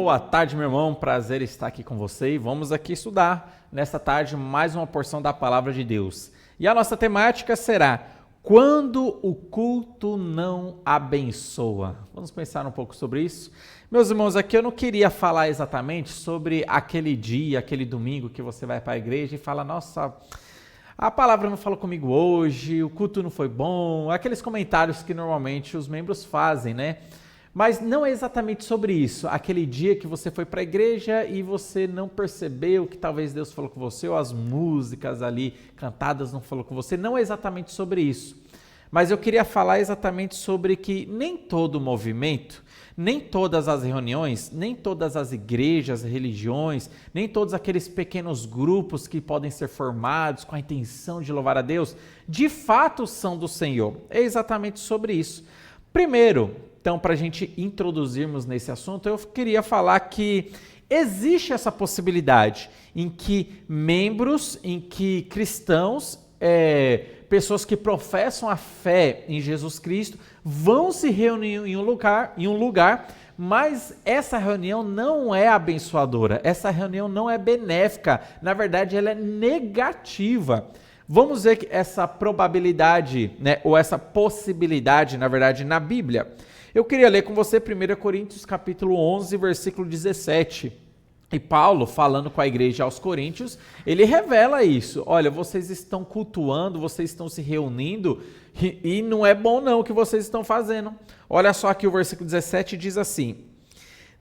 Boa tarde, meu irmão. Prazer estar aqui com você e vamos aqui estudar nesta tarde mais uma porção da Palavra de Deus. E a nossa temática será: quando o culto não abençoa. Vamos pensar um pouco sobre isso? Meus irmãos, aqui eu não queria falar exatamente sobre aquele dia, aquele domingo que você vai para a igreja e fala: nossa, a palavra não falou comigo hoje, o culto não foi bom, aqueles comentários que normalmente os membros fazem, né? Mas não é exatamente sobre isso, aquele dia que você foi para a igreja e você não percebeu que talvez Deus falou com você, ou as músicas ali cantadas não falou com você, não é exatamente sobre isso. Mas eu queria falar exatamente sobre que nem todo movimento, nem todas as reuniões, nem todas as igrejas, religiões, nem todos aqueles pequenos grupos que podem ser formados com a intenção de louvar a Deus, de fato são do Senhor. É exatamente sobre isso. Primeiro, então, para a gente introduzirmos nesse assunto, eu queria falar que existe essa possibilidade em que membros, em que cristãos, pessoas que professam a fé em Jesus Cristo, vão se reunir em um lugar, mas essa reunião não é abençoadora, essa reunião não é benéfica, na verdade ela é negativa. Vamos ver essa probabilidade, né, ou essa possibilidade, na verdade, na Bíblia. Eu queria ler com você 1 Coríntios capítulo 11, versículo 17. E Paulo, falando com a igreja aos Coríntios, ele revela isso. Olha, vocês estão cultuando, vocês estão se reunindo e não é bom não o que vocês estão fazendo. Olha só aqui o versículo 17 diz assim: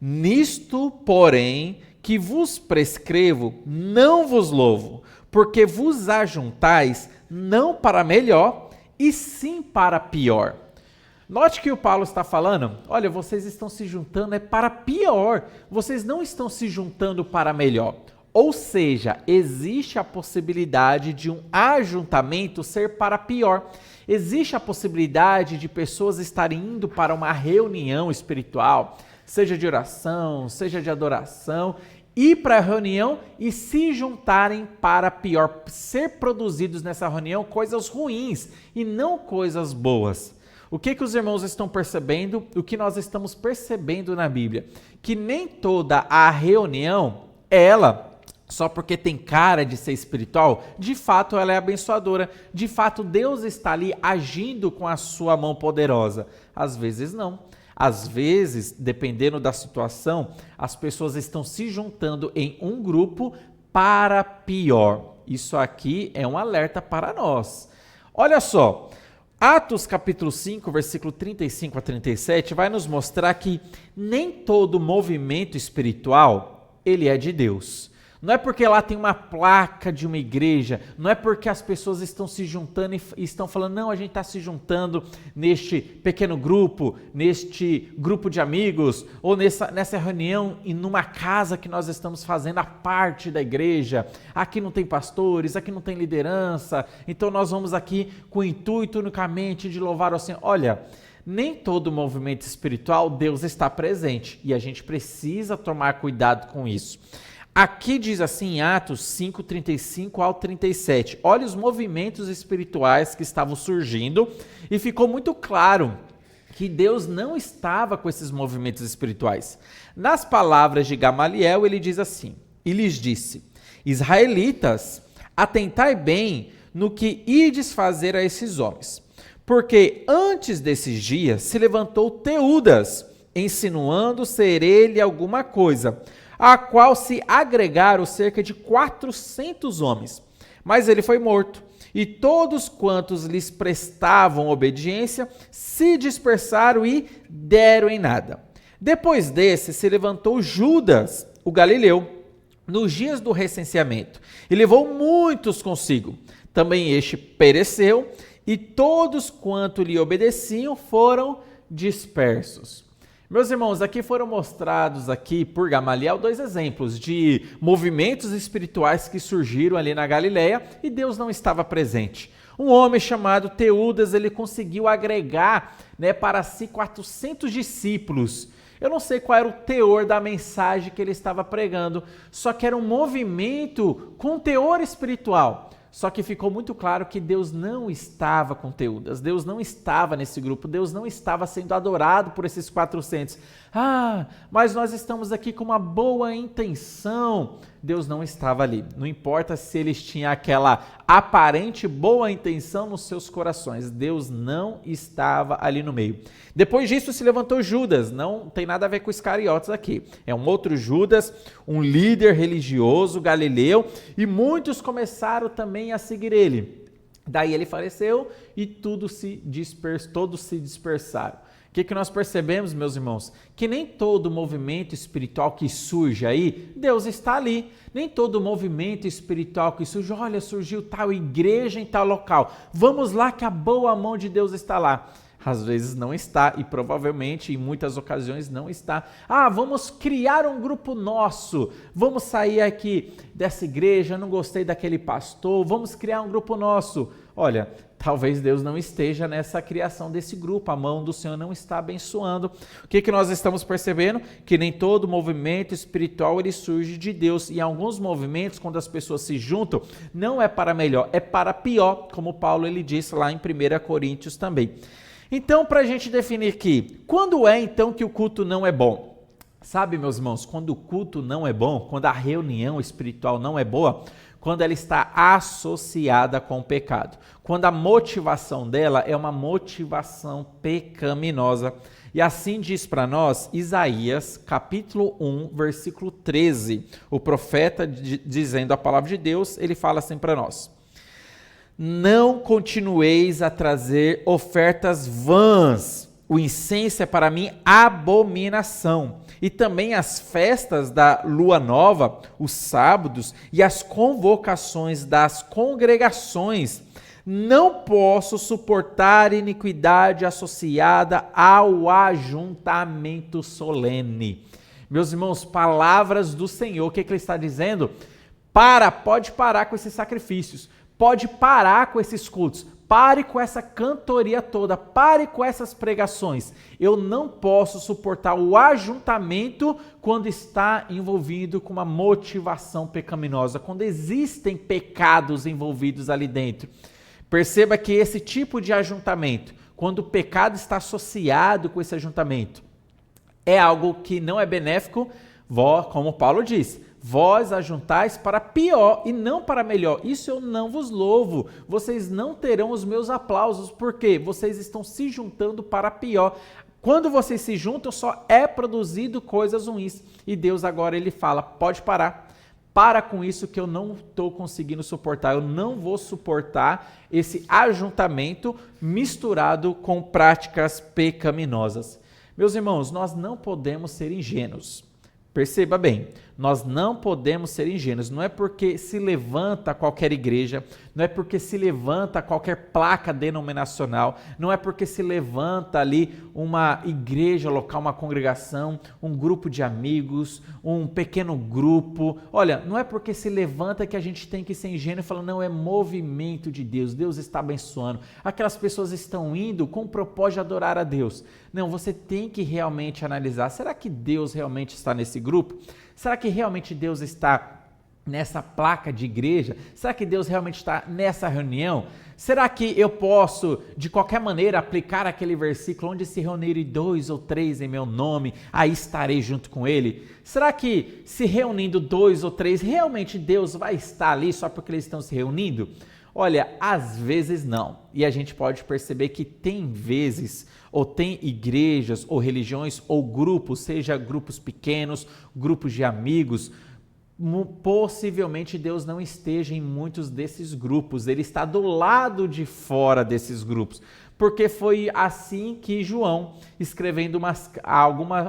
nisto, porém, que vos prescrevo, não vos louvo, porque vos ajuntais não para melhor, e sim para pior. Note que o Paulo está falando, olha, vocês estão se juntando para pior, vocês não estão se juntando para melhor. Ou seja, existe a possibilidade de um ajuntamento ser para pior. Existe a possibilidade de pessoas estarem indo para uma reunião espiritual, seja de oração, seja de adoração, ir para a reunião e se juntarem para pior, ser produzidos nessa reunião coisas ruins e não coisas boas. O que os irmãos estão percebendo? O que nós estamos percebendo na Bíblia? Que nem toda a reunião, ela, só porque tem cara de ser espiritual, de fato ela é abençoadora. De fato Deus está ali agindo com a sua mão poderosa. Às vezes não. Às vezes, dependendo da situação, as pessoas estão se juntando em um grupo para pior. Isso aqui é um alerta para nós. Olha só, Atos capítulo 5, versículo 35 a 37, vai nos mostrar que nem todo movimento espiritual, ele é de Deus. Não é porque lá tem uma placa de uma igreja, não é porque as pessoas estão se juntando e estão falando, não, a gente está se juntando neste pequeno grupo, neste grupo de amigos, ou nessa reunião e numa casa que nós estamos fazendo a parte da igreja. Aqui não tem pastores, aqui não tem liderança, então nós vamos aqui com o intuito unicamente de louvar o Senhor. Olha, nem todo movimento espiritual Deus está presente e a gente precisa tomar cuidado com isso. Aqui diz assim em Atos 5, 35 ao 37, olha os movimentos espirituais que estavam surgindo e ficou muito claro que Deus não estava com esses movimentos espirituais. Nas palavras de Gamaliel, ele diz assim, e lhes disse: israelitas, atentai bem no que ides fazer a esses homens, porque antes desses dias se levantou Teudas, insinuando ser ele alguma coisa, a qual se agregaram cerca de 400 homens. Mas ele foi morto, e todos quantos lhes prestavam obediência se dispersaram e deram em nada. Depois desse se levantou Judas, o galileu, nos dias do recenseamento, e levou muitos consigo. Também este pereceu, e todos quanto lhe obedeciam foram dispersos. Meus irmãos, aqui foram mostrados aqui por Gamaliel 2 exemplos de movimentos espirituais que surgiram ali na Galileia e Deus não estava presente. Um homem chamado Teudas, ele conseguiu agregar, para si 400 discípulos. Eu não sei qual era o teor da mensagem que ele estava pregando, só que era um movimento com teor espiritual. Só que ficou muito claro que Deus não estava com Teudas, Deus não estava nesse grupo, Deus não estava sendo adorado por esses 400. Mas nós estamos aqui com uma boa intenção. Deus não estava ali. Não importa se eles tinham aquela aparente boa intenção nos seus corações, Deus não estava ali no meio. Depois disso se levantou Judas, não tem nada a ver com os Iscariotes aqui. É um outro Judas, um líder religioso galileu, e muitos começaram também a seguir ele. Daí ele faleceu e todos se dispersaram. O que nós percebemos, meus irmãos? Que nem todo movimento espiritual que surge aí, Deus está ali. Nem todo movimento espiritual que surge, olha, surgiu tal igreja em tal local, vamos lá que a boa mão de Deus está lá. Às vezes não está e provavelmente em muitas ocasiões não está. Vamos criar um grupo nosso, vamos sair aqui dessa igreja, não gostei daquele pastor, vamos criar um grupo nosso. Olha, talvez Deus não esteja nessa criação desse grupo, a mão do Senhor não está abençoando. O que nós estamos percebendo? Que nem todo movimento espiritual ele surge de Deus. E em alguns movimentos, quando as pessoas se juntam, não é para melhor, é para pior, como Paulo ele disse lá em 1 Coríntios também. Então, para a gente definir aqui, quando é então que o culto não é bom? Sabe, meus irmãos, quando o culto não é bom, quando a reunião espiritual não é boa, quando ela está associada com o pecado, quando a motivação dela é uma motivação pecaminosa. E assim diz para nós Isaías, capítulo 1, versículo 13. O profeta, dizendo a palavra de Deus, ele fala assim para nós: não continueis a trazer ofertas vãs, o incenso é para mim abominação. E também as festas da lua nova, os sábados e as convocações das congregações. Não posso suportar iniquidade associada ao ajuntamento solene. Meus irmãos, palavras do Senhor, o que ele está dizendo? Pode parar com esses sacrifícios. Pode parar com esses cultos, pare com essa cantoria toda, pare com essas pregações. Eu não posso suportar o ajuntamento quando está envolvido com uma motivação pecaminosa, quando existem pecados envolvidos ali dentro. Perceba que esse tipo de ajuntamento, quando o pecado está associado com esse ajuntamento, é algo que não é benéfico, como Paulo diz. Vós ajuntais para pior e não para melhor. Isso eu não vos louvo. Vocês não terão os meus aplausos, porque vocês estão se juntando para pior. Quando vocês se juntam, só é produzido coisas ruins. E Deus agora ele fala, pode parar. Para com isso que eu não estou conseguindo suportar. Eu não vou suportar esse ajuntamento misturado com práticas pecaminosas. Meus irmãos, nós não podemos ser ingênuos. Perceba bem, nós não podemos ser ingênuos, não é porque se levanta qualquer igreja, não é porque se levanta qualquer placa denominacional, não é porque se levanta ali uma igreja local, uma congregação, um grupo de amigos, um pequeno grupo. Olha, não é porque se levanta que a gente tem que ser ingênuo e falar, não, é movimento de Deus, Deus está abençoando. Aquelas pessoas estão indo com o propósito de adorar a Deus. Não, você tem que realmente analisar, será que Deus realmente está nesse grupo? Será que realmente Deus está nessa placa de igreja? Será que Deus realmente está nessa reunião? Será que eu posso, de qualquer maneira, aplicar aquele versículo onde se reunirem 2 ou 3 em meu nome, aí estarei junto com ele? Será que se reunindo 2 ou 3, realmente Deus vai estar ali só porque eles estão se reunindo? Olha, às vezes não. E a gente pode perceber que tem vezes, ou tem igrejas, ou religiões, ou grupos, seja grupos pequenos, grupos de amigos, possivelmente Deus não esteja em muitos desses grupos, ele está do lado de fora desses grupos, porque foi assim que João, escrevendo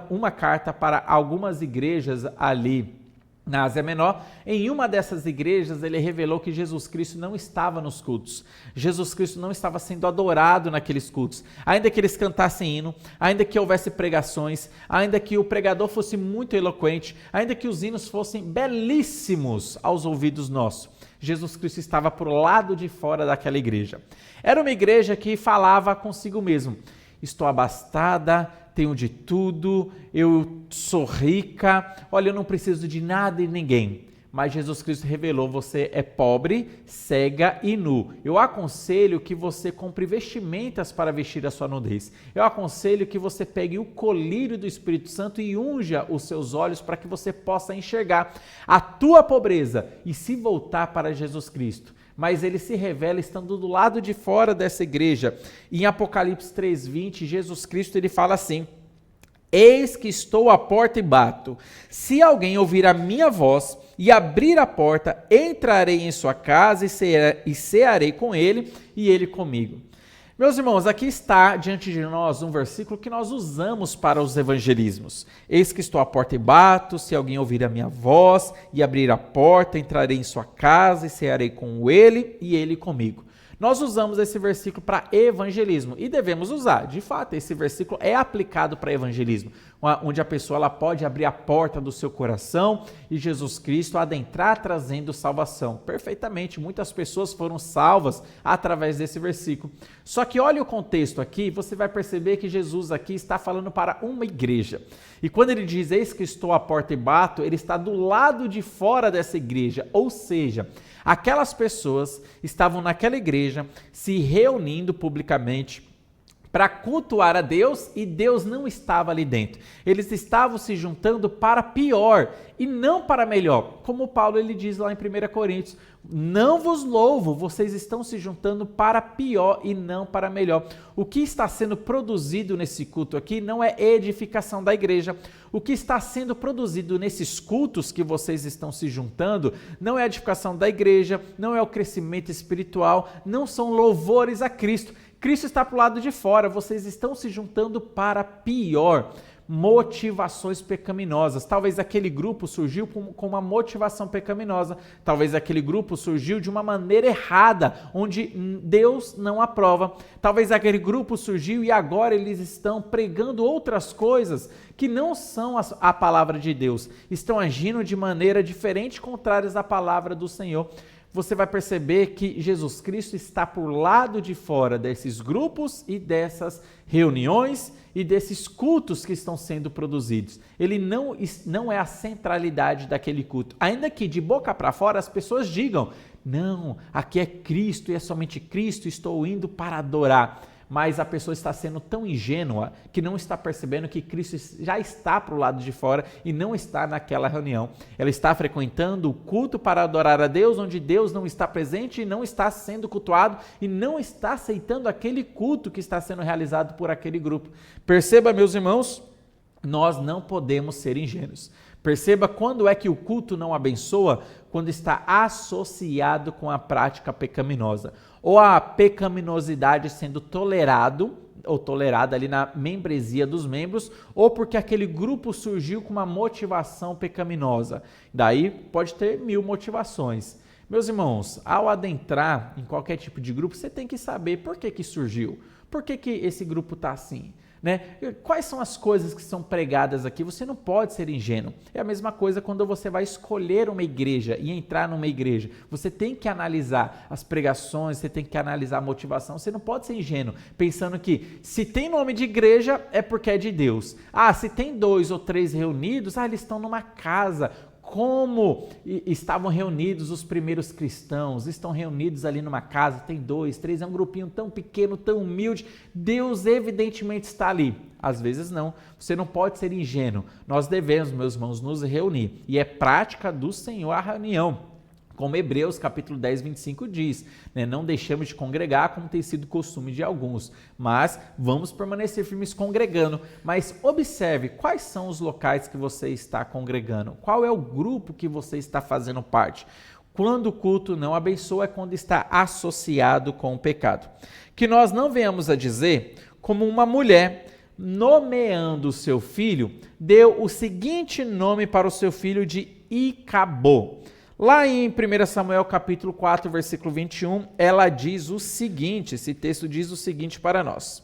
uma carta para algumas igrejas ali na Ásia Menor, em uma dessas igrejas ele revelou que Jesus Cristo não estava nos cultos, Jesus Cristo não estava sendo adorado naqueles cultos, ainda que eles cantassem hino, ainda que houvesse pregações, ainda que o pregador fosse muito eloquente, ainda que os hinos fossem belíssimos aos ouvidos nossos, Jesus Cristo estava por lado de fora daquela igreja. Era uma igreja que falava consigo mesmo, estou abastada, tenho de tudo, eu sou rica, olha, eu não preciso de nada e ninguém. mas Jesus Cristo revelou: você é pobre, cega e nu. Eu aconselho que você compre vestimentas para vestir a sua nudez. Eu aconselho que você pegue o colírio do Espírito Santo e unja os seus olhos para que você possa enxergar a tua pobreza e se voltar para Jesus Cristo. Mas ele se revela estando do lado de fora dessa igreja. Em Apocalipse 3:20, Jesus Cristo ele fala assim: eis que estou à porta e bato. Se alguém ouvir a minha voz e abrir a porta, entrarei em sua casa e cearei com ele e ele comigo. Meus irmãos, aqui está diante de nós um versículo que nós usamos para os evangelismos. Eis que estou à porta e bato, se alguém ouvir a minha voz e abrir a porta, entrarei em sua casa e cearei com ele e ele comigo. Nós usamos esse versículo para evangelismo e devemos usar. De fato, esse versículo é aplicado para evangelismo, onde a pessoa ela pode abrir a porta do seu coração e Jesus Cristo adentrar trazendo salvação. Perfeitamente, muitas pessoas foram salvas através desse versículo. Só que olha o contexto aqui, você vai perceber que Jesus aqui está falando para uma igreja. E quando ele diz, eis que estou à porta e bato, ele está do lado de fora dessa igreja, ou seja, aquelas pessoas estavam naquela igreja se reunindo publicamente para cultuar a Deus e Deus não estava ali dentro. Eles estavam se juntando para pior e não para melhor. Como Paulo ele diz lá em 1 Coríntios, não vos louvo, vocês estão se juntando para pior e não para melhor. O que está sendo produzido nesse culto aqui não é edificação da igreja. O que está sendo produzido nesses cultos que vocês estão se juntando não é edificação da igreja, não é o crescimento espiritual, não são louvores a Cristo. Cristo está para o lado de fora, vocês estão se juntando para pior. Motivações pecaminosas. Talvez aquele grupo surgiu com uma motivação pecaminosa. Talvez aquele grupo surgiu de uma maneira errada, onde Deus não aprova. Talvez aquele grupo surgiu e agora eles estão pregando outras coisas que não são a palavra de Deus. Estão agindo de maneira diferente, contrárias à palavra do Senhor. Você vai perceber que Jesus Cristo está por lado de fora desses grupos e dessas reuniões e desses cultos que estão sendo produzidos. Ele não é a centralidade daquele culto. Ainda que de boca para fora as pessoas digam, não, aqui é Cristo e é somente Cristo, estou indo para adorar. Mas a pessoa está sendo tão ingênua que não está percebendo que Cristo já está para o lado de fora e não está naquela reunião. Ela está frequentando o culto para adorar a Deus, onde Deus não está presente e não está sendo cultuado e não está aceitando aquele culto que está sendo realizado por aquele grupo. Perceba, meus irmãos, nós não podemos ser ingênuos. Perceba quando é que o culto não abençoa, quando está associado com a prática pecaminosa, ou a pecaminosidade sendo tolerado ou tolerada ali na membresia dos membros, ou porque aquele grupo surgiu com uma motivação pecaminosa. Daí pode ter 1000 motivações. Meus irmãos, ao adentrar em qualquer tipo de grupo, você tem que saber por que surgiu, por que esse grupo está assim. Né? Quais são as coisas que são pregadas aqui? Você não pode ser ingênuo. É a mesma coisa quando você vai escolher uma igreja e entrar numa igreja. Você tem que analisar as pregações, você tem que analisar a motivação. Você não pode ser ingênuo, pensando que se tem nome de igreja é porque é de Deus. Se tem 2 ou 3 reunidos, eles estão numa casa. Como estavam reunidos os primeiros cristãos, estão reunidos ali numa casa, tem 2, 3, é um grupinho tão pequeno, tão humilde, Deus evidentemente está ali. Às vezes não, você não pode ser ingênuo, nós devemos, meus irmãos, nos reunir, e é prática do Senhor a reunião. Como Hebreus capítulo 10, 25 diz, né? Não deixamos de congregar como tem sido costume de alguns, mas vamos permanecer firmes congregando. Mas observe quais são os locais que você está congregando, qual é o grupo que você está fazendo parte. Quando o culto não abençoa é quando está associado com o pecado. Que nós não venhamos a dizer como uma mulher nomeando o seu filho, deu o seguinte nome para o seu filho de Icabô. Lá em 1 Samuel capítulo 4, versículo 21, ela diz o seguinte, esse texto diz o seguinte para nós.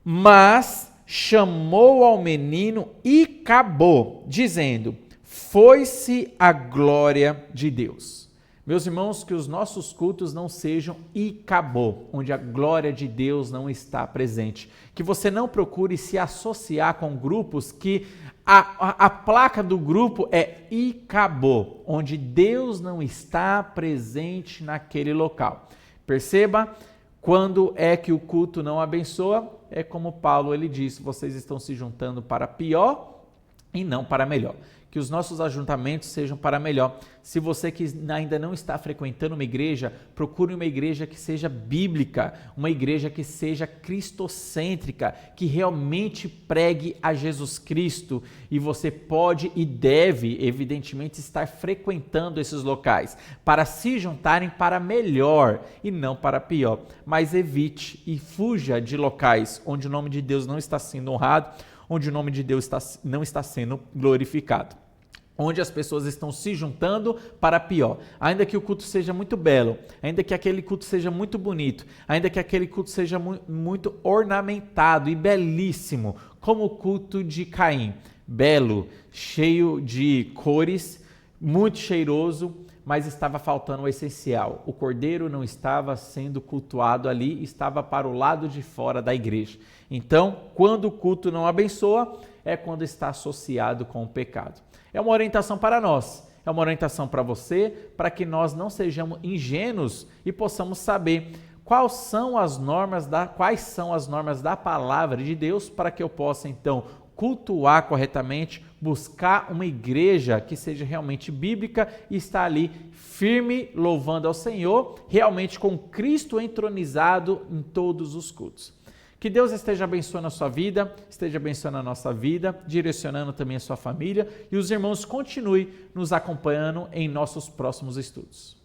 Mas chamou ao menino Icabô, dizendo, foi-se a glória de Deus. Meus irmãos, que os nossos cultos não sejam Icabô, onde a glória de Deus não está presente. Que você não procure se associar com grupos que a placa do grupo é Icabô, onde Deus não está presente naquele local. Perceba, quando é que o culto não abençoa? É como Paulo ele diz, vocês estão se juntando para pior e não para melhor. Que os nossos ajuntamentos sejam para melhor. Se você que ainda não está frequentando uma igreja, procure uma igreja que seja bíblica, uma igreja que seja cristocêntrica, que realmente pregue a Jesus Cristo. E você pode e deve, evidentemente, estar frequentando esses locais para se juntarem para melhor e não para pior. Mas evite e fuja de locais onde o nome de Deus não está sendo honrado, onde o nome de Deus não está sendo glorificado, onde as pessoas estão se juntando para pior. Ainda que o culto seja muito belo, ainda que aquele culto seja muito bonito, ainda que aquele culto seja muito ornamentado e belíssimo, como o culto de Caim, belo, cheio de cores, muito cheiroso, mas estava faltando o essencial. O cordeiro não estava sendo cultuado ali, estava para o lado de fora da igreja. Então, quando o culto não abençoa, é quando está associado com o pecado. É uma orientação para nós, é uma orientação para você, para que nós não sejamos ingênuos e possamos saber quais são as normas da palavra de Deus, para que eu possa então cultuar corretamente, buscar uma igreja que seja realmente bíblica e estar ali firme, louvando ao Senhor, realmente com Cristo entronizado em todos os cultos. Que Deus esteja abençoando a sua vida, esteja abençoando a nossa vida, direcionando também a sua família, e os irmãos continuem nos acompanhando em nossos próximos estudos.